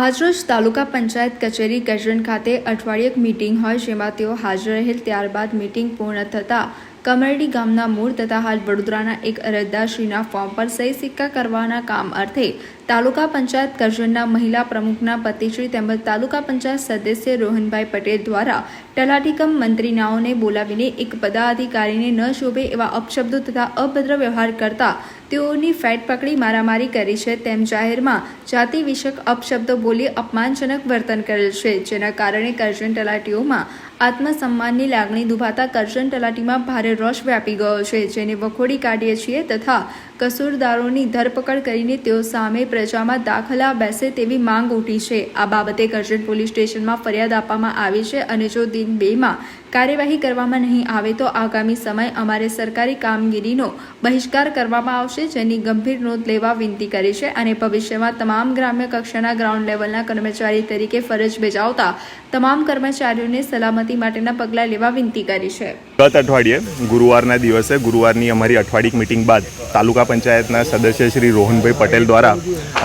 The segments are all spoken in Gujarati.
આજરોજ તાલુકા પંચાયત કચેરી કરજણ ખાતે અઠવાડિયક મીટિંગ હોય જેમાં તેઓ હાજર રહેલ. ત્યારબાદ મીટિંગ પૂર્ણ થતાં કમરડી ગામના મૂળ તથા હાલ વડોદરાના એક અરજદારશ્રીના ફોર્મ પર સહી સિક્કા કરવાના કામ અર્થે તાલુકા પંચાયત કરજણના મહિલા પ્રમુખના પતિશ્રી તેમજ તાલુકા પંચાયત સદસ્ય રોહનભાઈ પટેલ દ્વારા તલાટીકમ મંત્રીનાઓને બોલાવીને એક પદાધિકારીને ન શોભે એવા અપશબ્દો તથા અભદ્ર વ્યવહાર કરતા તેઓની ફેટ પકડી મારામારી કરી છે તેમ જાહેરમાં જાતિ વિષયક અપશબ્દો બોલી અપમાનજનક વર્તન કરેલ છે, જેના કારણે કરજણ તલાટીઓમાં આત્મસન્માનની લાગણી દુભાતા કરજણ તલાટીમાં ભારે રોષ વ્યાપી ગયો છે, જેને વખોડી કાઢીએ છીએ તથા કસૂરદારોની ધરપકડ કરીને તેઓ સામે પ્રજામાં દાખલા બેસે તેવી માંગ ઉઠી છે. આ બાબતે કરજણ પોલીસ સ્ટેશનમાં ફરિયાદ આપવામાં આવી છે અને જો દિન 2માં કાર્યવાહી કરવામાં નહીં આવે તો આગામી સમય અમારે સરકારી કામગીરીનો બહિષ્કાર કરવામાં આવશે, જેની ગંભીર નોંધ લેવા વિનંતી કરી છે અને ભવિષ્યમાં તમામ ગ્રામ્ય કક્ષાના ગ્રાઉન્ડ લેવલના કર્મચારી તરીકે ફરજ બજાવતા તમામ કર્મચારીઓને સલામતી માટેના પગલાં લેવા વિનંતી કરી છે. ગત અઠવાડિયે ગુરુવારના દિવસે ગુરુવારની અમારી અઠવાડિક મિટિંગ બાદ તાલુકા પંચાયતના સદસ્ય શ્રી રોહનભાઈ પટેલ દ્વારા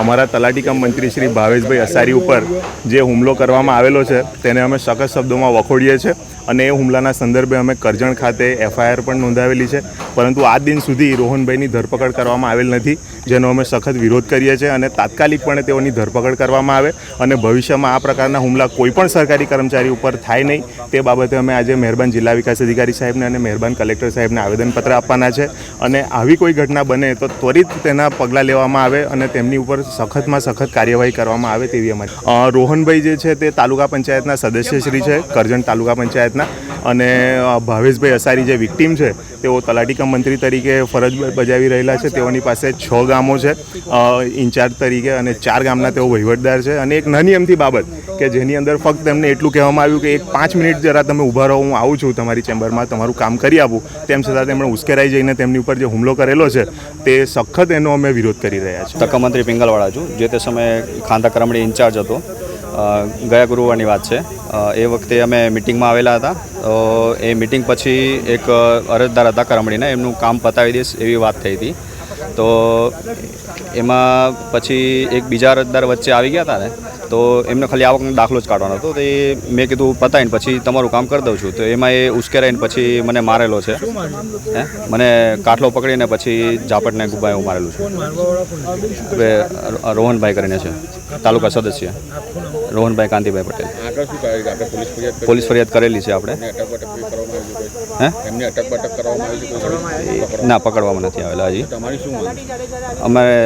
અમારા તલાટીકમ મંત્રી શ્રી ભાવેશભાઈ અસારી ઉપર જે હુમલો કરવામાં આવેલો છે તેને અમે સખત શબ્દોમાં વખોડીએ છીએ અને એ હુમલાના સંદર્ભે અમે કરજણ ખાતે FIR પણ નોંધાવેલી છે, પરંતુ આજ દિન સુધી રોહનભાઈની ધરપકડ કરવામાં આવેલ નથી, જેનો અમે સખત વિરોધ કરીએ છીએ અને તાત્કાલિકપણે તેઓની ધરપકડ કરવામાં આવે અને ભવિષ્યમાં આ પ્રકારના હુમલા કોઈપણ સરકારી કર્મચારી ઉપર થાય નહીં તે બાબતે અમે આજે મહેરબાન જિલ્લા વિકાસ અધિકારી સાહેબને અને મહેરબાન કલેક્ટર સાહેબને આવેદનપત્ર આપવાના છે અને આવી કોઈ ઘટના બને તો ત્વરિત તેના પગલાં લેવામાં આવે અને તેમની ઉપર સખતમાં સખત કાર્યવાહી કરવામાં આવે તેવી અમારી. રોહનભાઈ જે છે તે તાલુકા પંચાયતના સદસ્યશ્રી છે કરજણ તાલુકા પંચાયતના, અને ભાવેશભાઈ અસારી જે વિક્ટીમ છે તેઓ તલાટીકમ મંત્રી તરીકે ફરજ બજાવી રહેલા છે. તેઓની પાસે 6 ગામો છે ઇન્ચાર્જ તરીકે અને 4 ગામના તેઓ વહીવટદાર છે અને એક નાની એમથી બાબત કે જેની અંદર ફક્ત તેમને એટલું કહેવામાં આવ્યું કે 5 મિનિટ જરા તમે ઊભા રહો, હું આવું છું તમારી ચેમ્બરમાં, તમારું કામ કરી આપું, તેમ છતાં તેમણે ઉશ્કેરાઈ જઈને તેમની ઉપર જે હુમલો કરેલો છે તે સખત એનો અમે વિરોધ કરી રહ્યા છીએ. તકમંત્રી પિંગલવાડા છું, જે તે સમયે ખાંધા કરમડી ઇન્ચાર્જ હતો. ગયા ગુરુવારની વાત છે. એ વખતે અમે મિટિંગમાં આવેલા હતા. તો એ મિટિંગ પછી એક અરજદાર હતા કરમડીના, એમનું કામ પતાવી દઈશ એવી વાત થઈ હતી. તો એમાં પછી એક બીજા અરજદાર વચ્ચે આવી ગયા હતા ને, તો એમને ખાલી આવકનો દાખલો જ કાઢવાનો હતો. તો એ મેં કીધું પતાવીને પછી તમારું કામ કરી દઉં છું. તો એમાં એ ઉશ્કેરાઈને પછી મને મારેલો છે. મને કાટલો પકડીને પછી ઝાપટને ગુબ્બા એવું મારેલું છે. હવે રોહનભાઈ કરીને છે, તાલુકા સદસ્ય રોહનભાઈ કાંતિભાઈ પટેલ. પોલીસ ફરિયાદ કરેલી છે આપણે. ના, પકડવામાં નથી આવેલા હજી. અમારે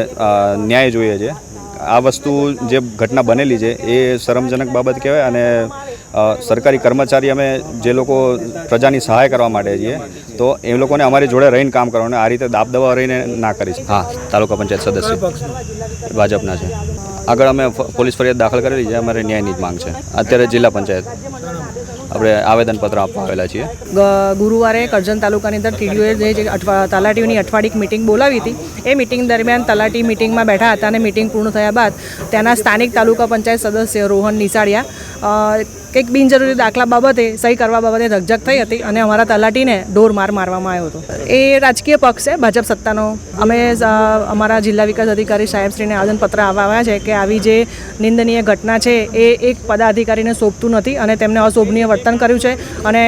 ન્યાય જોઈએ છે. આ વસ્તુ જે ઘટના બનેલી છે એ શરમજનક બાબત કહેવાય અને સરકારી કર્મચારી અમે જે લોકો પ્રજાની સહાય કરવા માટે છીએ તો એ લોકોને અમારી જોડે રહીને કામ કરવાનું, આ રીતે દાબદબા રહીને ના કરી છે. હા, તાલુકા પંચાયત સદસ્ય ભાજપના છે. આગળ અમે પોલીસ ફરિયાદ દાખલ કરેલી છે. અમારે ન્યાયની જ માંગ છે. અત્યારે જિલ્લા પંચાયત આપણે આવેદનપત્ર આપવા આવેલા છીએ. ગુરુવારે કરજણ તાલુકાની અંદર TDOએ જે તલાટીઓની અઠવાડિક મિટિંગ બોલાવી હતી એ મિટિંગ દરમિયાન તલાટી મિટિંગમાં બેઠા હતા અને મિટિંગ પૂર્ણ થયા બાદ ત્યાંના સ્થાનિક તાલુકા પંચાયત સદસ્ય રોહન નિસાળિયા કંઈક બિનજરૂરી દાખલા બાબતે સહી કરવા બાબતે રકઝક થઈ હતી અને અમારા તલાટીને ઢોર મારવામાં આવ્યો હતો. એ રાજકીય પક્ષ છે, ભાજપ સત્તાનો. અમે અમારા જિલ્લા વિકાસ અધિકારી સાહેબશ્રીને આવેદનપત્ર આવ્યા છે કે આવી જે નિંદનીય ઘટના છે એ એક પદાધિકારીને શોભતું નથી અને તેમને અશોભનીય વર્તન કર્યું છે અને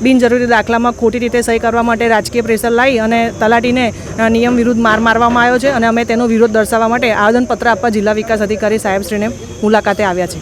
બિનજરૂરી દાખલામાં ખોટી રીતે સહી કરવા માટે રાજકીય પ્રેશર લાવી અને તલાટીને નિયમ વિરુદ્ધ મારવામાં આવ્યો છે અને અમે તેનો વિરોધ દર્શાવવા માટે આવેદનપત્ર આપવા જિલ્લા વિકાસ અધિકારી સાહેબશ્રીને મુલાકાતે આવ્યા છે.